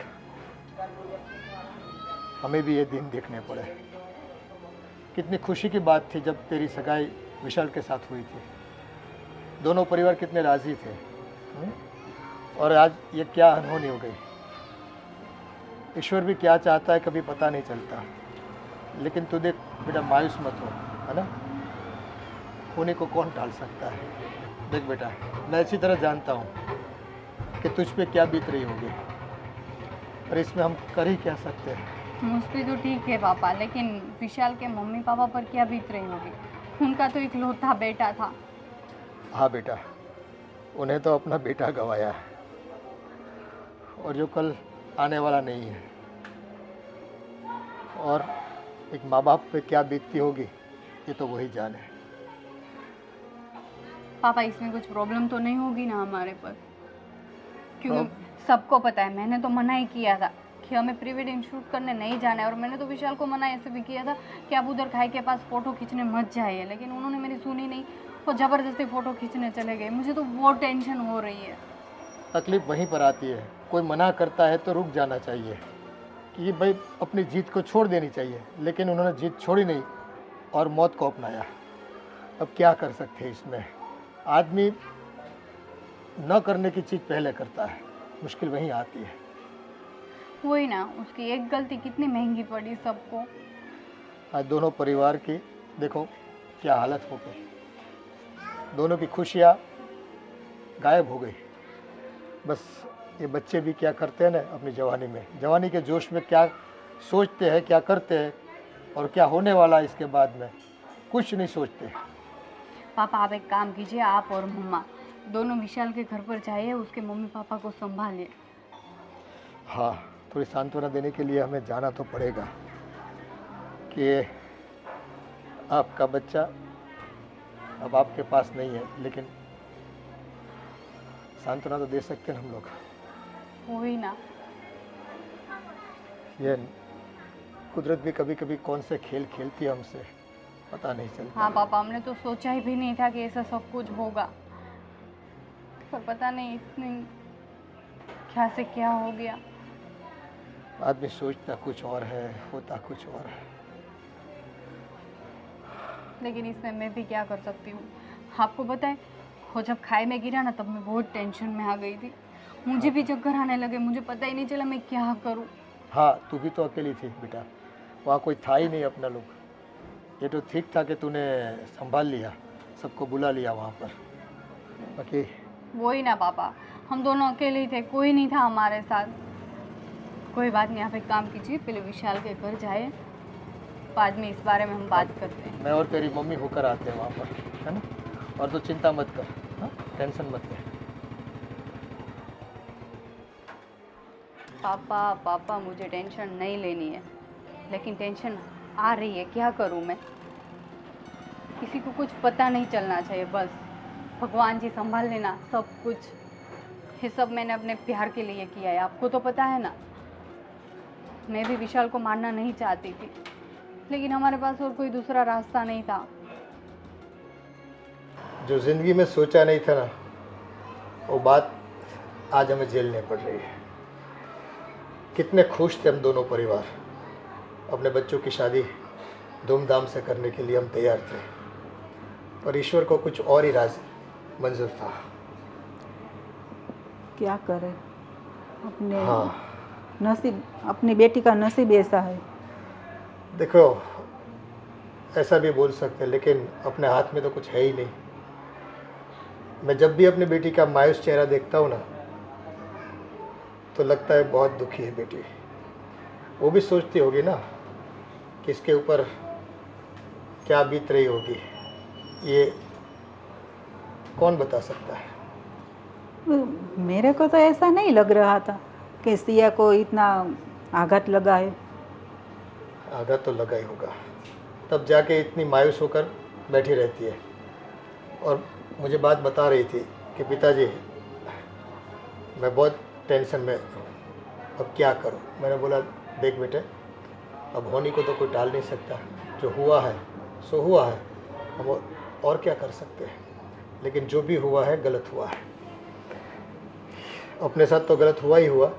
हमें भी ये दिन देखने पड़े। कितनी खुशी की बात थी जब तेरी सगाई विशाल के साथ हुई थी, दोनों परिवार कितने राजी थे। और आज ये क्या अनहोनी हो गई। ईश्वर भी क्या चाहता है कभी पता नहीं चलता। लेकिन तू देख बेटा, मायूस मत हो, है ना। होने को कौन टाल सकता है। देख बेटा, मैं अच्छी तरह जानता हूँ कि तुझ पे क्या बीत रही होगी, और इसमें हम कर ही क्या सकते हैं। मुझ पे तो ठीक है पापा, लेकिन विशाल के मम्मी पापा पर क्या बीत रही होगी। उनका तो इकलौता बेटा था। हाँ बेटा, उन्हें तो अपना बेटा गंवाया है, और जो कल आने वाला नहीं है। और एक माँ बाप पे क्या बीतती होगी ये तो वही जाने। पापा इसमें कुछ प्रॉब्लम तो नहीं होगी ना हमारे पर, क्योंकि सबको पता है मैंने तो मना ही किया था कि हमें प्री वेडिंग शूट करने नहीं जाना है। और मैंने तो विशाल को मना ऐसे भी किया था कि आप उधर खाई के पास फ़ोटो खींचने मत जाइए, लेकिन उन्होंने मेरी सुनी नहीं, वो ज़बरदस्ती फ़ोटो खींचने चले गए। मुझे तो बहुत टेंशन हो रही है। तकलीफ वहीं पर आती है, कोई मना करता है तो रुक जाना चाहिए कि भाई अपनी जीत को छोड़ देनी चाहिए, लेकिन उन्होंने जीत छोड़ी नहीं और मौत को अपनाया। अब क्या कर सकते हैं इसमें। आदमी न करने की चीज़ पहले करता है, मुश्किल वहीं आती है। वही ना, उसकी एक गलती कितनी महंगी पड़ी सबको। आज दोनों परिवार की देखो क्या हालत हो गई, दोनों की खुशियाँ गायब हो गई। बस ये बच्चे भी क्या करते हैं ना अपनी जवानी में, जवानी के जोश में क्या सोचते हैं, क्या करते हैं, और क्या होने वाला है इसके बाद में, कुछ नहीं सोचते। पापा आप एक काम कीजिए, आप और मम्मा दोनों विशाल के घर पर जाइए, उसके मम्मी पापा को संभालिए। हाँ, थोड़ी सांत्वना देने के लिए हमें जाना तो पड़ेगा कि आपका बच्चा अब आपके पास नहीं है, लेकिन सांत्वना तो दे सकते हैं हम लोग। वही ना, ये कुदरत भी कभी कभी कौन से खेल खेलती है हमसे, पता नहीं चलता। हाँ पापा, हमने तो सोचा ही भी नहीं था कि ऐसा सब कुछ होगा, पर पता नहीं इतनी क्या से क्या हो गया। आदमी सोचता कुछ और है, होता कुछ और है। लेकिन इसमें मैं भी क्या कर सकती हूँ। आपको पता है, वो जब खाई में गिरा ना तब मैं बहुत टेंशन में आ गई थी, मुझे भी चक्कर आने लगे, मुझे पता ही नहीं चला मैं क्या करूँ। हाँ, तू भी तो अकेली थी बेटा, वहाँ कोई था ही नहीं अपना लोग। ये तो ठीक था कि तूने संभाल लिया, सबको बुला लिया वहाँ पर। बाकी वही ना पापा, हम दोनों अकेले ही थे, कोई नहीं था हमारे साथ। कोई बात नहीं, आप एक काम कीजिए, पहले विशाल के घर जाए, बाद में इस बारे में हम बात करते हैं। मैं और तेरी मम्मी होकर आते हैं वहाँ पर, है ना? और तो चिंता मत कर, हाँ, टेंशन मत ले। पापा पापा मुझे टेंशन नहीं लेनी है, लेकिन टेंशन आ रही है, क्या करूं मैं? किसी को कुछ पता नहीं चलना चाहिए, बस भगवान जी संभाल लेना सब कुछ। ये सब मैंने अपने प्यार के लिए किया है, आपको तो पता है ना। मैं भी विशाल को मारना नहीं चाहती थी, लेकिन हमारे पास और कोई दूसरा रास्ता नहीं था। जो ज़िंदगी में सोचा नहीं था ना, वो बात आज हमें झेलनी पड़ रही है। कितने खुश थे हम दोनों परिवार, अपने बच्चों की शादी धूमधाम से करने के लिए हम तैयार थे, पर ईश्वर को कुछ और ही राज मंजूर था। क्या करें, अपने हाँ नसीब, अपनी बेटी का नसीब ऐसा है। देखो, ऐसा भी बोल सकते हैं, लेकिन अपने हाथ में तो कुछ है ही नहीं। मैं जब भी अपनी बेटी का मायूस चेहरा देखता हूँ ना, तो लगता है बहुत दुखी है बेटी। वो भी सोचती होगी ना कि इसके ऊपर क्या बीत रही होगी, ये कौन बता सकता है। मेरे को तो ऐसा नहीं लग रहा था कि सिया को इतना आघात लगा है। आघात तो लगा ही होगा, तब जाके इतनी मायूस होकर बैठी रहती है। और मुझे बात बता रही थी कि पिताजी, मैं बहुत टेंशन में हूँ, अब क्या करूँ। मैंने बोला, देख बेटे, अब होने को तो कोई टाल नहीं सकता, जो हुआ है सो हुआ है, हम और क्या कर सकते हैं। लेकिन जो भी हुआ है गलत हुआ है। अपने साथ तो गलत हुआ ही हुआ,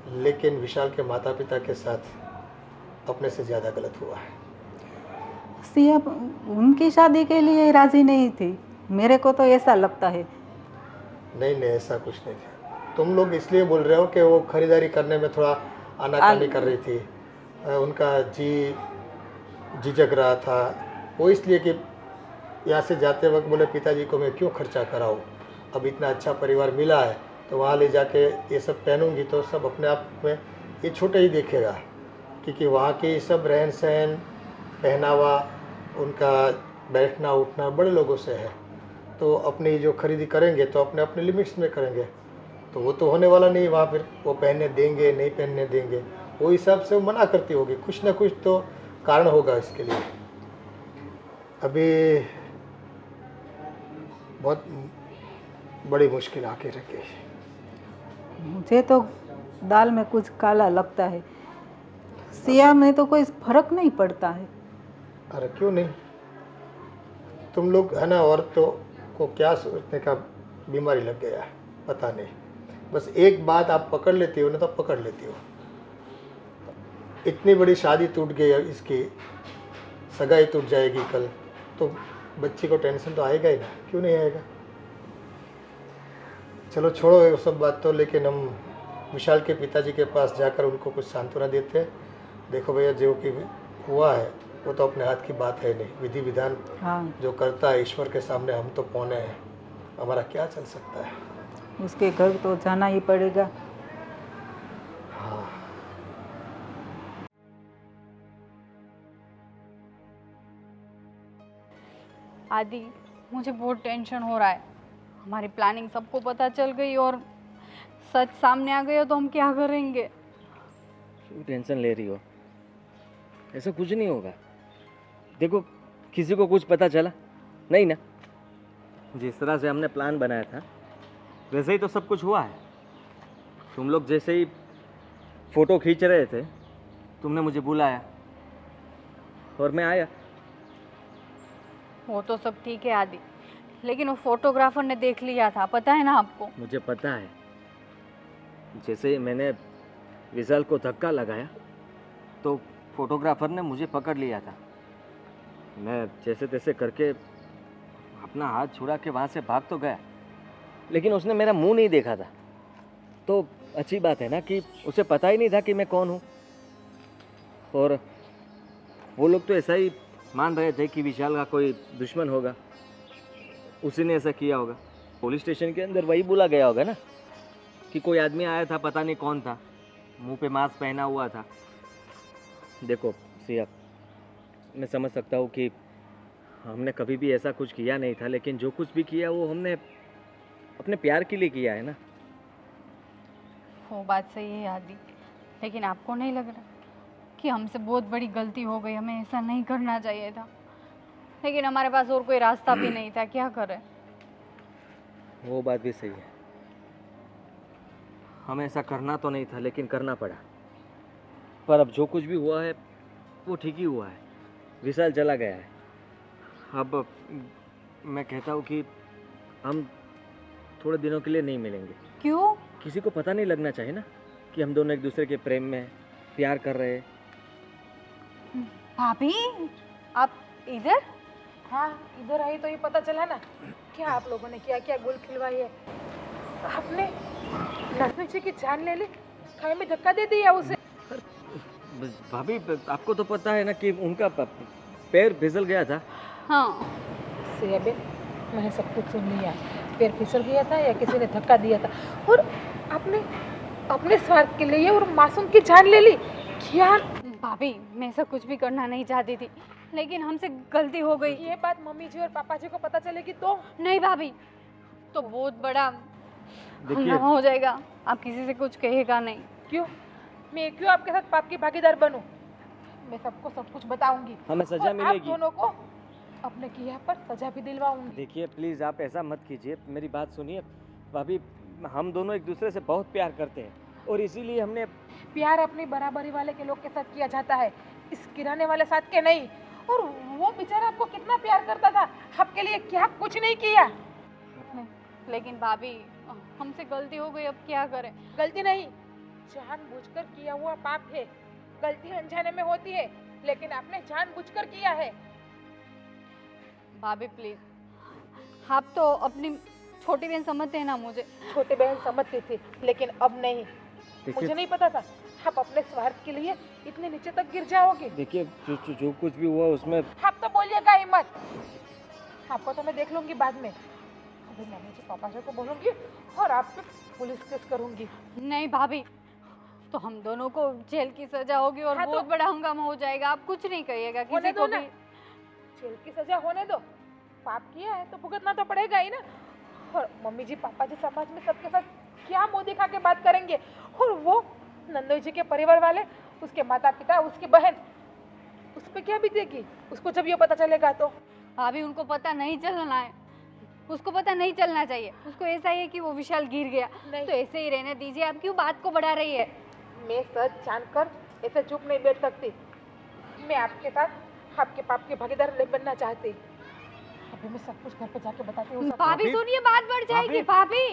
लेकिन विशाल के माता पिता के साथ अपने से ज़्यादा गलत हुआ है। सिया उनकी शादी के लिए राजी नहीं थी, मेरे को तो ऐसा लगता है। नहीं नहीं, ऐसा कुछ नहीं था। तुम लोग इसलिए बोल रहे हो कि वो खरीदारी करने में थोड़ा आनाकानी कर रही थी, उनका जी झिझक रहा था। वो इसलिए कि यहाँ से जाते वक्त बोले, पिताजी को मैं क्यों खर्चा कराऊँ, अब इतना अच्छा परिवार मिला है तो वहाँ ले जाके ये सब पहनूंगी तो सब अपने आप में ये छोटे ही देखेगा, क्योंकि वहाँ की सब रहन सहन, पहनावा, उनका बैठना उठना बड़े लोगों से है। तो अपनी जो खरीदी करेंगे तो अपने अपने लिमिट्स में करेंगे, तो वो तो होने वाला नहीं वहाँ। फिर वो पहनने देंगे नहीं पहनने देंगे, वो हिसाब से वो मना करती होगी। कुछ ना कुछ तो कारण होगा इसके लिए। अभी बहुत बड़ी मुश्किल आके रखी है। मुझे तो दाल में कुछ काला लगता है। सिया में तो कोई फर्क नहीं पड़ता है। अरे क्यों नहीं, तुम लोग है ना, औरतों को क्या सोचने का बीमारी लग गया है पता नहीं। बस एक बात आप पकड़ लेती हो ना, तो पकड़ लेती हो। इतनी बड़ी शादी टूट गई है, इसकी सगाई टूट जाएगी कल, तो बच्ची को टेंशन तो आएगा ही ना, क्यों नहीं आएगा। चलो छोड़ो ये सब बात तो, लेकिन हम विशाल के पिताजी के पास जाकर उनको कुछ सांत्वना देते हैं। देखो भैया, जो कि हुआ है वो तो अपने हाथ की बात है नहीं, विधि विधान हाँ, जो करता है ईश्वर के सामने हम तो पौने हैं, हमारा क्या चल सकता है। उसके घर तो जाना ही पड़ेगा। हाँ आदि, मुझे बहुत टेंशन हो रहा है। हमारी प्लानिंग सबको पता चल गई और सच सामने आ गया तो हम क्या करेंगे? क्यों टेंशन ले रही हो? ऐसा कुछ नहीं होगा। देखो, किसी को कुछ पता चला नहीं ना। जिस तरह से हमने प्लान बनाया था वैसे ही तो सब कुछ हुआ है। तुम लोग जैसे ही फ़ोटो खींच रहे थे, तुमने मुझे बुलाया और मैं आया। वो तो सब ठीक है आदि, लेकिन वो फोटोग्राफर ने देख लिया था, पता है ना आपको? मुझे पता है। जैसे ही मैंने विशाल को धक्का लगाया तो फोटोग्राफर ने मुझे पकड़ लिया था। मैं जैसे तैसे करके अपना हाथ छुड़ा के वहाँ से भाग तो गया, लेकिन उसने मेरा मुंह नहीं देखा था। तो अच्छी बात है ना कि उसे पता ही नहीं था कि मैं कौन हूँ। और वो लोग तो ऐसा ही मान रहे थे कि विशाल का कोई दुश्मन होगा, उसी ने ऐसा किया होगा। पुलिस स्टेशन के अंदर वही बोला गया होगा ना कि कोई आदमी आया था, पता नहीं कौन था, मुंह पे मास्क पहना हुआ था। देखो सिया, मैं समझ सकता हूँ कि हमने कभी भी ऐसा कुछ किया नहीं था, लेकिन जो कुछ भी किया वो हमने अपने प्यार के लिए किया है ना। वो बात सही है आदि, लेकिन आपको नहीं लग रहा कि हमसे बहुत बड़ी गलती हो गई? हमें ऐसा नहीं करना चाहिए था, लेकिन हमारे पास और कोई रास्ता भी नहीं था, क्या करें? वो बात भी सही है, हमें ऐसा करना तो नहीं था लेकिन करना पड़ा। पर अब जो कुछ भी हुआ है वो ठीक ही हुआ है। विशाल चला गया है। अब मैं कहता हूँ कि हम थोड़े दिनों के लिए नहीं मिलेंगे। क्यों? किसी को पता नहीं लगना चाहिए ना कि हम दोनों एक दूसरे के प्रेम में प्यार कर रहे हैं। भाभी, आप इधर? हाँ, इधर आई तो ये पता चला ना क्या आप लोगों ने क्या क्या गुल खिलवाई है। आपने नरसिंह जी की जान ले ली, खाई में धक्का दे दिया उसे। भाभी, आपको तो पता है ना कि उनका पैर फिसल गया था। हाँ। सेबेन, मैंने सब कुछ सुन लिया। पैर फिसल गया था या किसी ने धक्का दिया था, और आपने अपने स्वार्थ के लिए और मासूम की जान ले ली क्या? भाभी, मैं ऐसा कुछ भी करना नहीं चाहती थी, लेकिन हमसे गलती हो गई। ये बात मम्मी जी और पापा जी को पता चलेगी तो? नहीं भाभी, तो बहुत बड़ा देखिए, हंगामा हो जाएगा। आप किसी से कुछ कहेगा नहीं। क्यों? मैं क्यों आपके साथ पाप की भागीदार बनूं? मैं सबको सब कुछ बताऊंगी। हमें सजा और आप मिलेगी। दोनों को अपने किया पर सजा भी दिलवाऊंगी। देखिए प्लीज़, आप ऐसा मत कीजिए, मेरी बात सुनिए। भाभी, हम दोनों एक दूसरे से बहुत प्यार करते हैं और इसीलिए हमने प्यार अपनी बराबरी वाले के लोग के साथ किया जाता है, इस किराने वाले साथ के नहीं। और वो बेचारा आपको कितना प्यार करता था, आपके लिए क्या कुछ नहीं किया। लेकिन भाभी, हमसे गलती हो गई, अब क्या करें? गलती नहीं, जानबूझकर किया हुआ पाप है। गलती अनजाने में होती है, लेकिन आपने जानबूझकर किया है। भाभी प्लीज, आप तो अपनी छोटी बहन समझते हैं ना मुझे। छोटी बहन समझती थी, लेकिन अब नहीं। मुझे नहीं पता था आप अपने स्वार्थ के लिए इतने नीचे तक गिर जाओगे। देखिए, जो कुछ भी हुआ उसमें आप तो बोलिएगा ही मत। आपको तो मैं देख लूंगी बाद में। अभी मम्मी जी पापा जी को बोलूंगी और आप पे पुलिस केस करूंगी। नहीं भाभी, तो हम दोनों को जेल की सजा होगी और हाँ, बहुत तो बड़ा हंगामा हो जाएगा। आप कुछ नहीं कहिएगा होने किसी दो को ना, भी। जेल की सजा होने दो। पाप किया है तो भुगतना तो पड़ेगा ही ना। और मम्मी जी पापा जी समाज में सबके साथ क्या मुंह दिखा के बात करेंगे। और वो नंदोई जी के परिवार वाले, उसके माता पिता, उसकी बहन, उस पर क्या बीतेगी उसको जब ये पता चलेगा तो? भाभी, उनको पता नहीं चलना है, उसको पता नहीं चलना चाहिए। उसको ऐसा ही है कि वो विशाल गिर गया, नहीं। तो ऐसे ही रहने दीजिए। आप क्यों बात को बढ़ा रही है? मैं सच जानकर ऐसे चुप नहीं बैठ सकती। मैं आपके साथ आपके पाप की भागीदार नहीं बनना चाहती। अभी मैं सब कुछ घर पे जाके बताती हूँ। भाभी सुनिए, बात बढ़ जाएगी। भाभी